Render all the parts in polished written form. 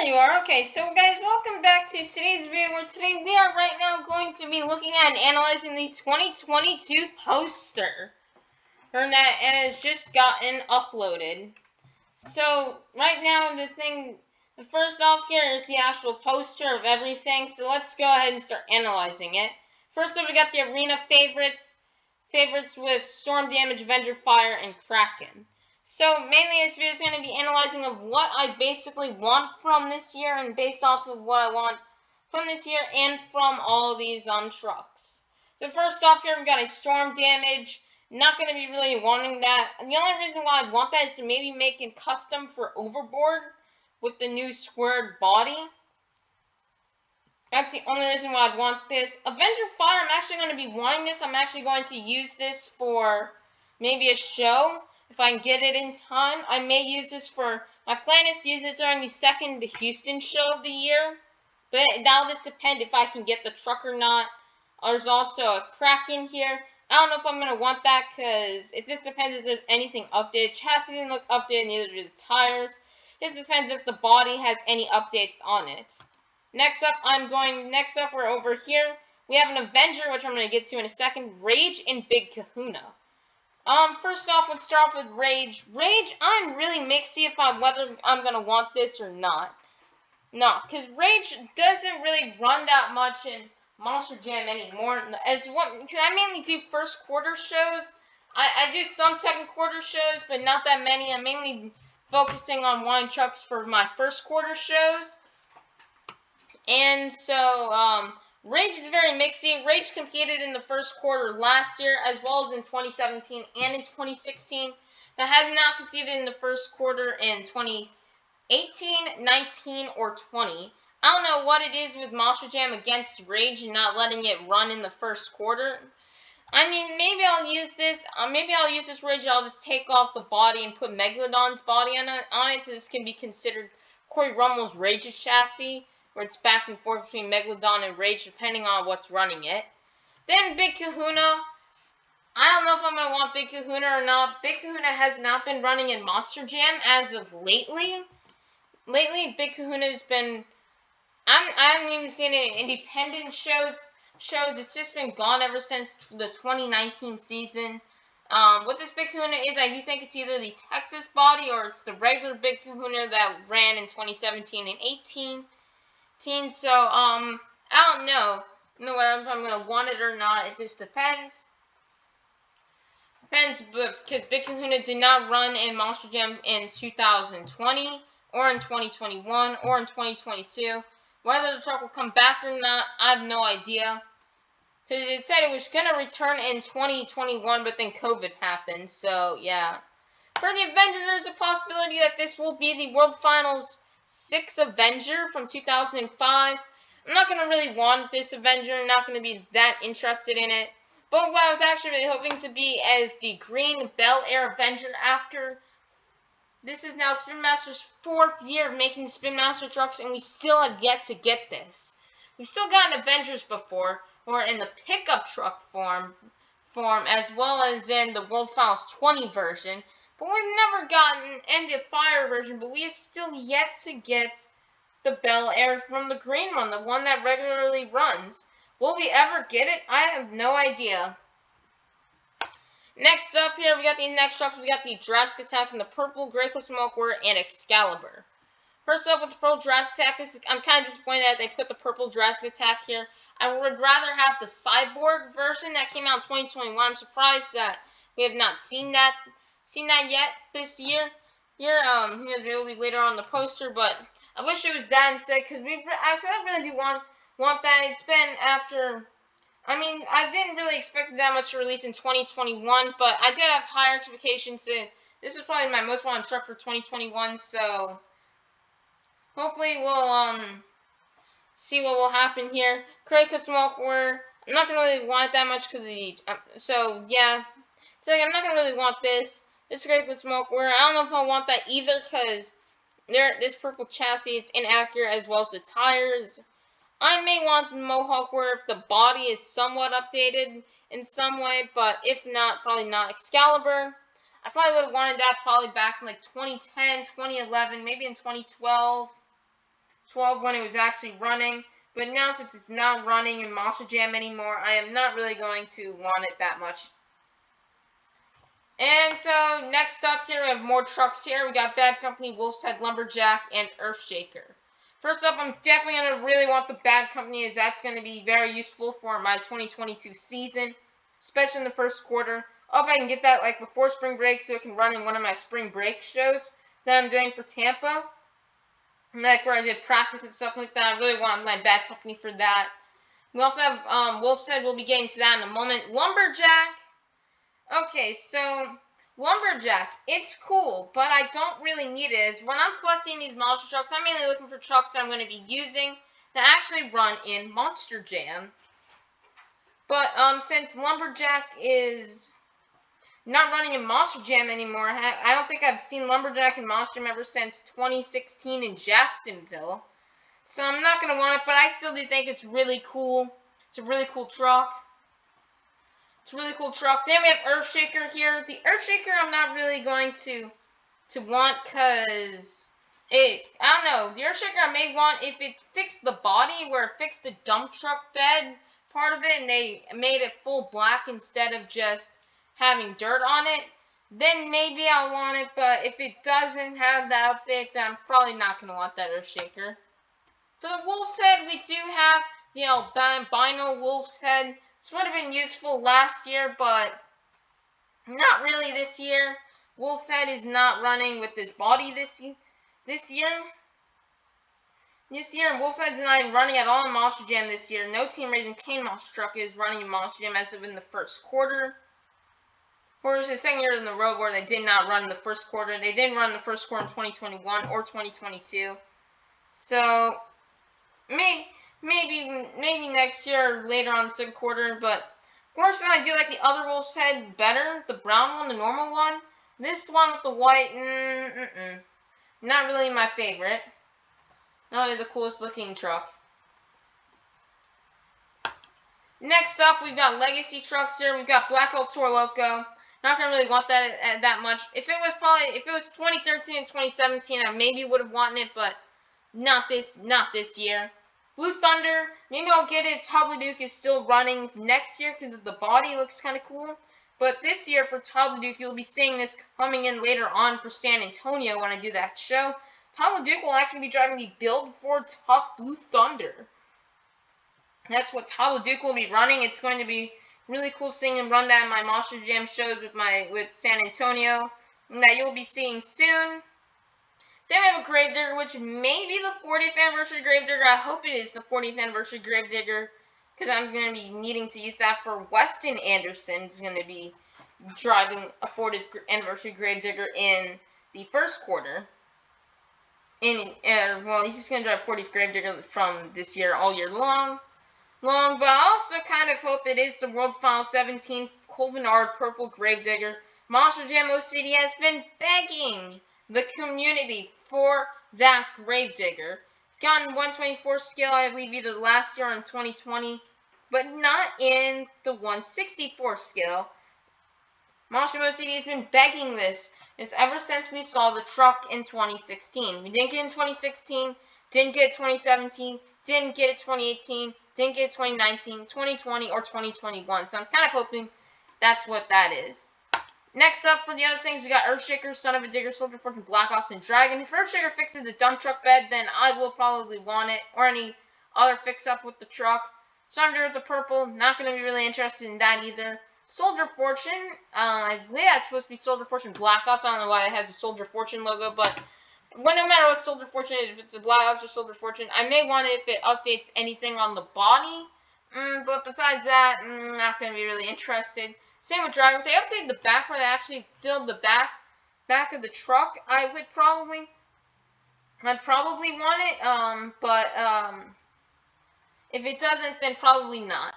you are. Okay, so guys, welcome back to today's video, where today we are right now going to be looking at and analyzing the 2022 poster. And that has just gotten uploaded. So, right now, the first off here is the actual poster of everything, so let's go ahead and start analyzing it. First up, we got the arena favorites with Storm Damage, Avenger, Fire, and Kraken. So mainly this video is going to be analyzing of what I basically want from this year, and based off of what I want from this year and from all these trucks. So first off here, we've got a Storm Damage. Not going to be really wanting that. And the only reason why I want that is to maybe make it custom for Overboard with the new squared body. That's the only reason why I'd want this. Avenger Fire, I'm actually going to be wanting this. I'm actually going to use this for maybe a show. If I can get it in time, I may use this for... My plan is to use it during the second Houston show of the year. But that'll just depend if I can get the truck or not. There's also a Kraken here. I don't know if I'm going to want that, because it just depends if there's anything updated. Chassis didn't look updated, neither do the tires. It just depends if the body has any updates on it. Next up, we're over here. We have an Avenger, which I'm going to get to in a second. Rage and Big Kahuna. First off, let's start off with Rage. Rage, I'm really mixed whether I'm going to want this or not. No, because Rage doesn't really run that much in Monster Jam anymore. Because I mainly do first quarter shows. I do some second quarter shows, but not that many. I'm mainly focusing on wine trucks for my first quarter shows. And so, Rage is very mixy. Rage competed in the first quarter last year, as well as in 2017 and in 2016. But has not competed in the first quarter in 2018, 19, or 20. I don't know what it is with Monster Jam against Rage and not letting it run in the first quarter. I mean, maybe I'll use this. Maybe I'll use this Rage. I'll just take off the body and put Megalodon's body on it, so this can be considered Corey Rummel's Rage chassis, where it's back and forth between Megalodon and Rage, depending on what's running it. Then Big Kahuna. I don't know if I'm going to want Big Kahuna or not. Big Kahuna has not been running in Monster Jam as of lately. Lately, Big Kahuna's been... I haven't even seen it in independent shows. It's just been gone ever since the 2019 season. What this Big Kahuna is, I do think it's either the Texas body or it's the regular Big Kahuna that ran in 2017 and 18. So, I don't know whether I'm going to want it or not. It just depends. Because Big Kahuna did not run in Monster Jam in 2020, or in 2021, or in 2022. Whether the truck will come back or not, I have no idea. Because it said it was going to return in 2021, but then COVID happened, so yeah. For the Avenger, there's a possibility that this will be the World Finals 6 Avenger from 2005. I'm not going to really want this Avenger. I'm not going to be that interested in it. But what I was actually really hoping to be as the Green Bel Air Avenger after. This is now Spinmaster's 4th year of making Spinmaster trucks, and we still have yet to get this. We've still gotten Avengers before, or in the pickup truck form, as well as in the World Finals 20 version. But we've never gotten End of Fire version, but we have still yet to get the Bel Air from the green one, the one that regularly runs. Will we ever get it? I have no idea. Next up here, we got the next trucks. We got the Jurassic Attack in the purple, Grey Cliff Smoker, and Excalibur. First up with the purple Jurassic Attack, I'm kind of disappointed that they put the purple Jurassic Attack here. I would rather have the Cyborg version that came out in 2021. I'm surprised that we have not seen that yet this year. It'll be later on the poster, but I wish it was that instead, because I really do want that. It's been after... I mean, I didn't really expect that much to release in 2021, but I did have higher expectations. This is probably my most wanted truck for 2021, so hopefully we'll see what will happen here. Craig Smoker, I'm not gonna really want it that much because so yeah, so I'm not gonna really want this. This Craig Smoker, I don't know if I want that either, because this purple chassis, it's inaccurate, as well as the tires. I may want the Mohawk where if the body is somewhat updated in some way, but if not, probably not. Excalibur, I probably would have wanted that probably back in like 2010, 2011, maybe in 2012. 12 when it was actually running. But now since it's not running in Monster Jam anymore, I am not really going to want it that much. And so next up here, we have more trucks here. We got Bad Company, Wolfstein, Lumberjack, and Earthshaker. First up, I'm definitely going to really want the Bad Company, as that's going to be very useful for my 2022 season, especially in the first quarter. I hope I can get that like before spring break so it can run in one of my spring break shows that I'm doing for Tampa. Like where I did practice and stuff like that. I really want my Bad Company for that. We also have Wolfstein. We'll be getting to that in a moment. Lumberjack. Okay, so Lumberjack, it's cool, but I don't really need it. As when I'm collecting these monster trucks, I'm mainly looking for trucks that I'm going to be using to actually run in Monster Jam. But since Lumberjack is not running in Monster Jam anymore, I don't think I've seen Lumberjack in Monster Jam ever since 2016 in Jacksonville. So I'm not going to want it, but I still do think it's really cool. It's a really cool truck. It's a really cool truck. Then we have Earthshaker here. The Earthshaker I'm not really going to want because I don't know. The Earthshaker I may want if it fixed the body, where it fixed the dump truck bed part of it and they made it full black instead of just having dirt on it, then maybe I'll want it. But if it doesn't have the outfit, then I'm probably not going to want that Earthshaker. For the wolf's head, we do have the albino wolf's head. This would have been useful last year, but not really this year. Wolf's head is not running with this body this year. This year, Wolf's head is not even running at all in Monster Jam this year. No Team Raising Cane Monster Truck is running in Monster Jam as of in the first quarter. Or it was the second year in the row where they did not run the first quarter. They didn't run the first quarter in 2021 or 2022. So, maybe next year or later on the second quarter, but personally I do like the other wolf's head better, the brown one, the normal one. This one with the white, not really my favorite. Not really the coolest looking truck. Next up, we've got legacy trucks here. We've got Black Hole Tour Loco. Not gonna really want that much. If it was 2013 and 2017, I maybe would have wanted it, but not this year. Blue Thunder, maybe I'll get it if Duke is still running next year because the body looks kind of cool. But this year for Duke, you'll be seeing this coming in later on for San Antonio when I do that show. Duke will actually be driving the build for Tough Blue Thunder. That's what Duke will be running. It's going to be really cool seeing him run that in my Monster Jam shows with San Antonio, and that you'll be seeing soon. Then we have a Gravedigger, which may be the 40th Anniversary Gravedigger. I hope it is the 40th Anniversary Gravedigger, because I'm going to be needing to use that for Weston Anderson. Is going to be driving a 40th Anniversary Gravedigger in the first quarter. Well, he's just going to drive 40th Gravedigger from this year all year long. But I also kind of hope it is the World Final 17 Colvinard Purple Gravedigger. Monster Jam OCD has been begging the community for that Gravedigger. Gotten 124 skill, I believe, either last year or in 2020, but not in the 164 skill. Monster Jam OCD has been begging this ever since we saw the truck in 2016. We didn't get it in 2016, didn't get it 2017, didn't get it 2018, didn't get it 2019, 2020, or 2021. So I'm kind of hoping that's what that is. Next up, for the other things, we got Earthshaker, Son of a Digger, Soldier Fortune, Black Ops, and Dragon. If Earthshaker fixes the dump truck bed, then I will probably want it, or any other fix-up with the truck. Thunder with the purple, not going to be really interested in that either. Soldier Fortune, I believe that's supposed to be Soldier Fortune Black Ops. I don't know why it has a Soldier Fortune logo, but no matter what Soldier Fortune is, if it's a Black Ops or Soldier Fortune, I may want it if it updates anything on the body. But besides that, not going to be really interested. Same with Dragon. If they update the back where they actually build the back of the truck, I'd probably want it. But if it doesn't, then probably not.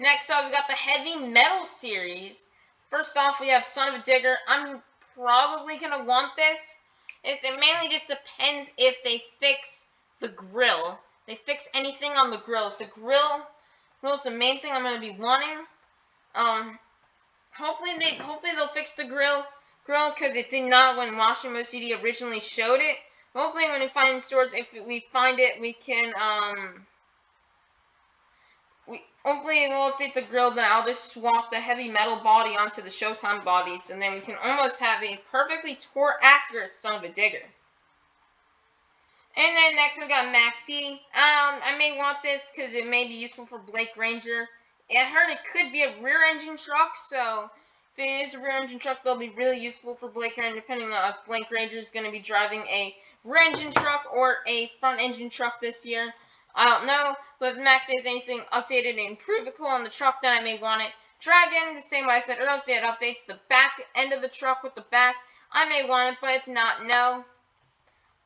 Next up, we got the Heavy Metal series. First off, we have Son of a Digger. I'm probably going to want this. It mainly just depends if they fix the grill. They fix anything on the grills. The grill is the main thing I'm going to be wanting. Hopefully they'll fix the grill because it did not when Monster OCD originally showed it. Hopefully when we find it in stores, if we find it, we can, hopefully we'll update the grill, then I'll just swap the heavy metal body onto the Showtime bodies, and then we can almost have a perfectly tour accurate son of a digger. And then next we got Max D. I may want this because it may be useful for Blake Ranger. I heard it could be a rear engine truck, so if it is a rear engine truck, they'll be really useful for Blake Ranger, depending on if Blake Ranger is going to be driving a rear engine truck or a front engine truck this year. I don't know, but if Max says anything updated and improved on the truck, then I may want it. Dragon, the same way I said earlier, it updates the back end of the truck with the back. I may want it, but if not, no.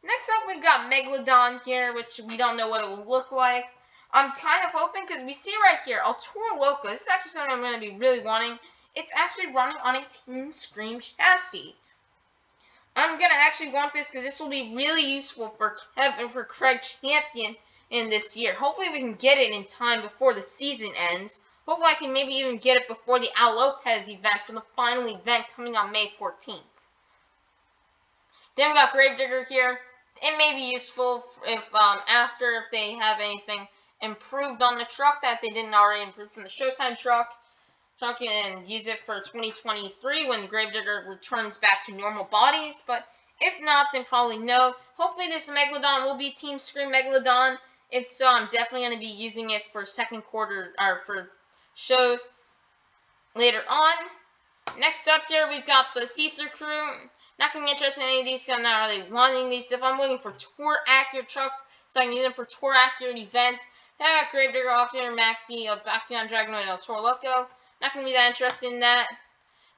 Next up, we've got Megalodon here, which we don't know what it will look like. I'm kind of hoping, because we see right here, El Toro Loco. This is actually something I'm going to be really wanting. It's actually running on a Team Scream chassis. I'm going to actually want this because this will be really useful for Kevin, for Craig Champion in this year. Hopefully we can get it in time before the season ends. Hopefully I can maybe even get it before the Al Lopez event for the final event coming on May 14th. Then we got Gravedigger here. It may be useful if if they have anything improved on the truck that they didn't already improve from the Showtime truck and use it for 2023 when Gravedigger returns back to normal bodies. But if not, then probably no. Hopefully this Megalodon will be Team Scream Megalodon. If so, I'm definitely going to be using it for second quarter or for shows later on. Next up here, we've got the See-Through Crew. Not going to be interested in any of these because I'm not really wanting these. If I'm looking for tour accurate trucks, so I can use them for tour accurate events. Then I got Gravedigger, Offner, Maxi, Bakugan, Dragonoid, El Toro Loco. Not going to be that interested in that.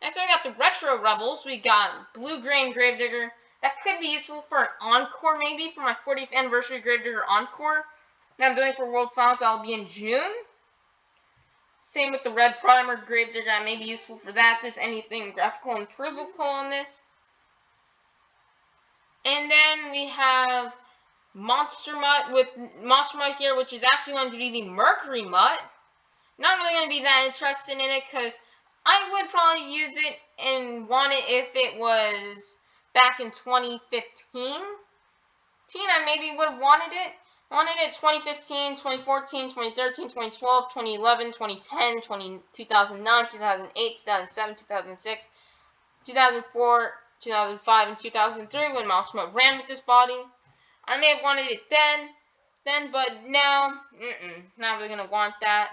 Next we got the Retro Rebels. We got Blue Grain Gravedigger. That could be useful for an encore maybe, for my 40th Anniversary Gravedigger Encore. That I'm doing for World Finals. That'll be in June. Same with the Red Primer Gravedigger. That may be useful for that. If there's anything graphical improvable on this. And then we have Monster Mutt here, which is actually going to be the Mercury Mutt. Not really going to be that interested in it because I would probably use it and want it if it was back in 2015. I maybe would have wanted it. 2015, 2014, 2013, 2012, 2011, 2010, 2009, 2008, 2007, 2006, 2004, 2005, and 2003 when Monster Mutt ran with this body. I may have wanted it then, but now, not really going to want that.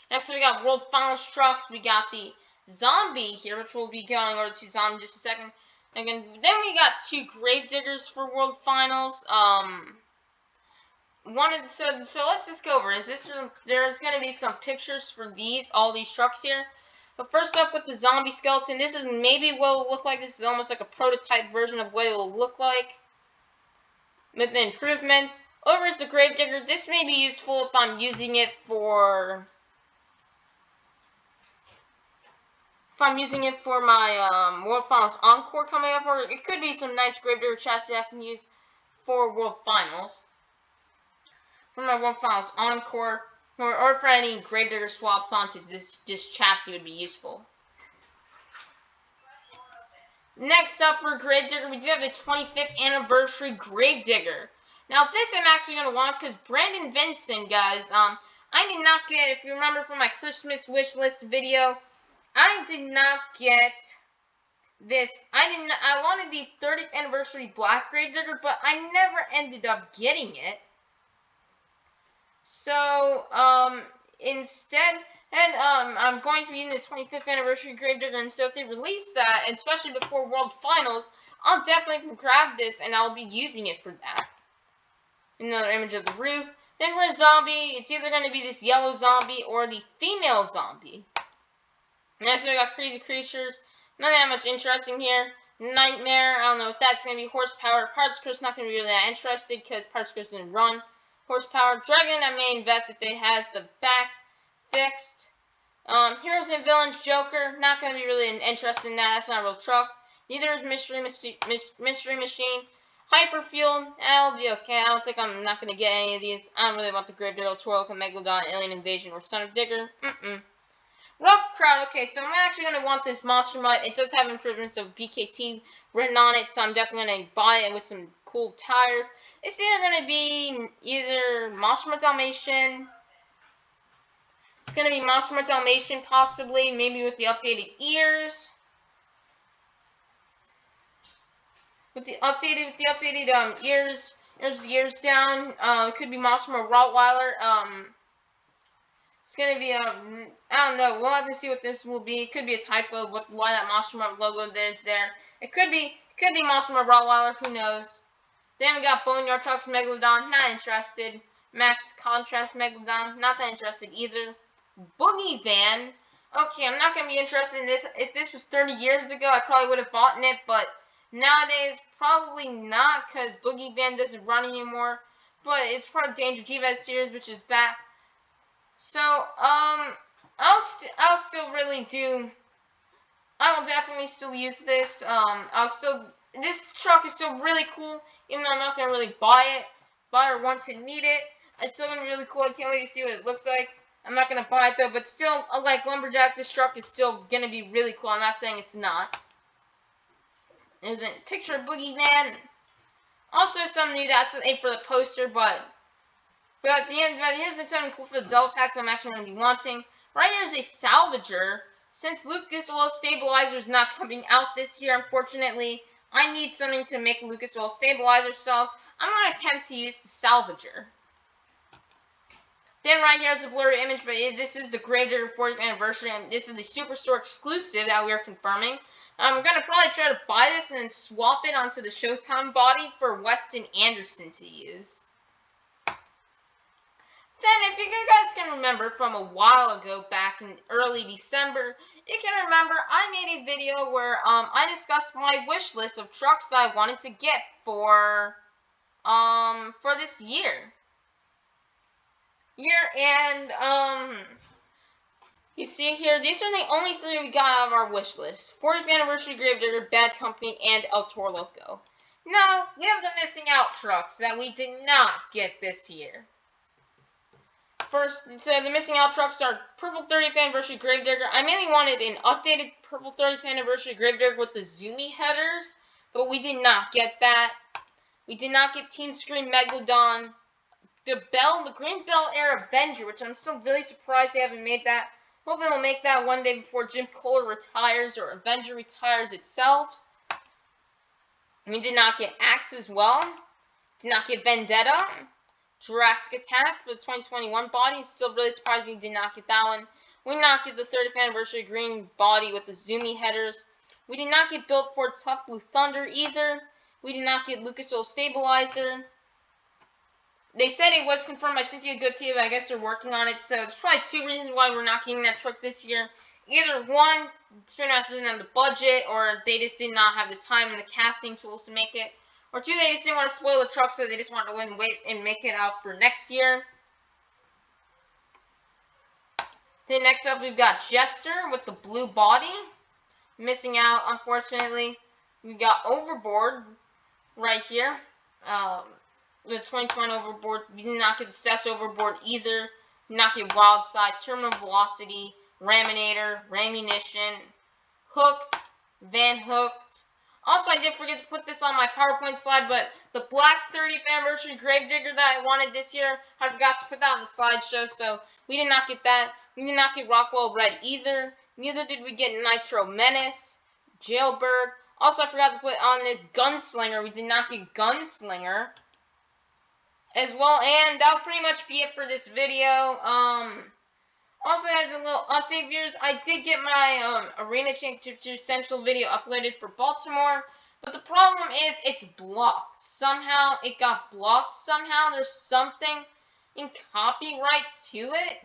Next, we got World Finals trucks. We got the Zombie here, which we'll be going over to Zombie in just a second. Again, then we got two Gravediggers for World Finals. So let's just go over. There's going to be some pictures for all these trucks here. But first up with the Zombie Skeleton, this is maybe what it will look like. This is almost like a prototype version of what it will look like with the improvements. Over is the Gravedigger. This may be useful if I'm using it for my World Finals Encore coming up, or it could be some nice Gravedigger chassis I can use for World Finals. For my World Finals Encore, or for any Gravedigger swaps onto this chassis would be useful. Next up for Gravedigger, we do have the 25th Anniversary Gravedigger. Now this I'm actually going to want because Brandon Vincent, guys, I did not get, if you remember from my Christmas wish list video, I did not get this. I wanted the 30th Anniversary Black Gravedigger, but I never ended up getting it. So, instead, I'm going to be using the 25th Anniversary Gravedigger, and so if they release that, and especially before World Finals, I'll definitely grab this, and I'll be using it for that. Another image of the roof. Then for a zombie, it's either going to be this yellow zombie or the female zombie. Next, we got Crazy Creatures. Not that much interesting here. Nightmare, I don't know if that's going to be horsepower. Parts Chris not going to be really that interested because Parts Chris didn't run horsepower. Dragon, I may invest if it has the back fixed. Heroes and Villains Joker, not going to be really interested in that. That's not a real truck. Neither is Mystery Machine. Hyperfuel, that'll be okay. I don't think I'm not going to get any of these. I don't really want the Gravedigger, Torlock, Megalodon, Alien Invasion, or Son of Digger. Rough crowd. Okay, so I'm actually going to want this Monster Mutt. It does have improvements of VKT written on it, so I'm definitely going to buy it with some cool tires. It's either going to be either Monster Mutt Dalmatian. It's going to be Monster Mutt Dalmatian, possibly, maybe with the updated ears. With the updated ears down. It could be Monster Mutt Rottweiler. It's gonna be I don't know. We'll have to see what this will be. It could be a typo. Why that Monster Mutt logo is there? It could be Monster Mutt Rottweiler. Who knows? Then we got Boneyard Trucks Megalodon. Not interested. Max Contrast Megalodon. Not that interested either. Boogie Van. Okay, I'm not gonna be interested in this. If this was 30 years ago, I probably would have bought it, but nowadays probably not, because Boogie Van doesn't run anymore. But it's part of Danger T-Vet series, which is back. So, I'll still really do, I will definitely still use this. This truck is still really cool, even though I'm not going to really buy or want to need it. It's still going to be really cool. I can't wait to see what it looks like. I'm not going to buy it though, but still, like Lumberjack, this truck is still going to be really cool. I'm not saying it's not. There's a picture of Boogie Van. Also, some new, that's it for the poster, but at the end, here's something cool for the double packs I'm actually going to be wanting. Right here is a Salvager. Since Lucas Oil Stabilizer is not coming out this year, unfortunately, I need something to make Lucas Oil Stabilizer, so I'm going to attempt to use the Salvager. Then right here is a blurry image, but this is the Gravedigger 40th anniversary, and this is the Superstore exclusive that we are confirming. I'm going to probably try to buy this and then swap it onto the Showtime body for Weston Anderson to use. Then, if you guys can remember from a while ago, back in early December, you can remember I made a video where I discussed my wish list of trucks that I wanted to get for this year. You see here, these are the only three we got out of our wish list: 40th Anniversary Gravedigger, Bad Company, and El Toro Loco. Now, we have the missing out trucks that we did not get this year. First, so the missing out trucks are Purple 30th Anniversary Gravedigger. I mainly wanted an updated Purple 30th Anniversary Gravedigger with the zoomy headers, but we did not get that. We did not get Team Scream Megalodon. The Green Bell Era Avenger, which I'm still really surprised they haven't made that. Hopefully they'll make that one day before Jim Kohler retires or Avenger retires itself. We did not get Axe as well. Did not get Vendetta. Jurassic Attack for the 2021 body. I'm still really surprised we did not get that one. We did not get the 30th Anniversary Green body with the zoomy headers. We did not get Built for Tough Blue Thunder either. We did not get Lucas Oil Stabilizer. They said it was confirmed by Cynthia Goodtee, but I guess they're working on it. So there's probably two reasons why we're not getting that truck this year. Either one, Spinmaster doesn't have the budget, or they just did not have the time and the casting tools to make it. Or two, they just didn't want to spoil the truck, so they just wanted to wait and make it out for next year. Then next up, we've got Jester with the blue body. Missing out, unfortunately. We've got Overboard right here. The 2020 Overboard. We did not get the Steps Overboard either. Did not get Wild Side, Terminal Velocity, Raminator, Ramunition, Hooked, Van Hooked. Also, I did forget to put this on my PowerPoint slide, but the black 30th Anniversary Gravedigger that I wanted this year, I forgot to put that on the slideshow, so we did not get that. We did not get Rockwell Red either. Neither did we get Nitro Menace, Jailbird. Also, I forgot to put on this Gunslinger. We did not get Gunslinger as well, and that'll pretty much be it for this video. Also, as a little update, viewers, I did get my Arena Championship Central video uploaded for Baltimore, but the problem is it's blocked. Somehow it got blocked. Somehow there's something in copyright to it.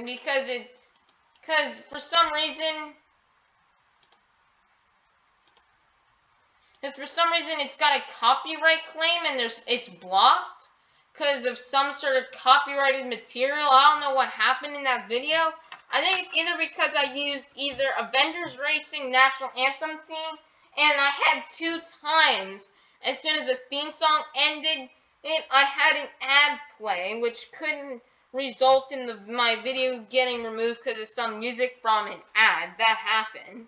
Because for some reason it's got a copyright claim and it's blocked because of some sort of copyrighted material. I don't know what happened in that video. I think it's either because I used either Avengers Racing National Anthem theme, and I had 2 times as soon as the theme song ended, I had an ad play, which couldn't result in my video getting removed because of some music from an ad. That happened.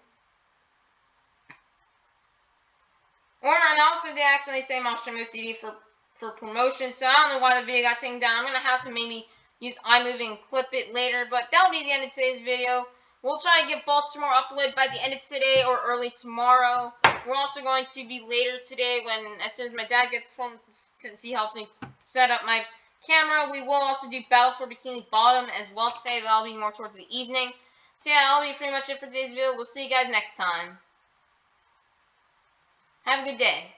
Or I also did accidentally say Monster CD for promotion, so I don't know why the video got taken down. I'm going to have to maybe use iMovie and clip it later, but that'll be the end of today's video. We'll try and get Baltimore uploaded by the end of today or early tomorrow. We're also going to be later today as soon as my dad gets home, since he helps me set up my camera. We will also do Battle for Bikini Bottom as well today, but that'll be more towards the evening. So yeah, that'll be pretty much it for today's video. We'll see you guys next time. Have a good day.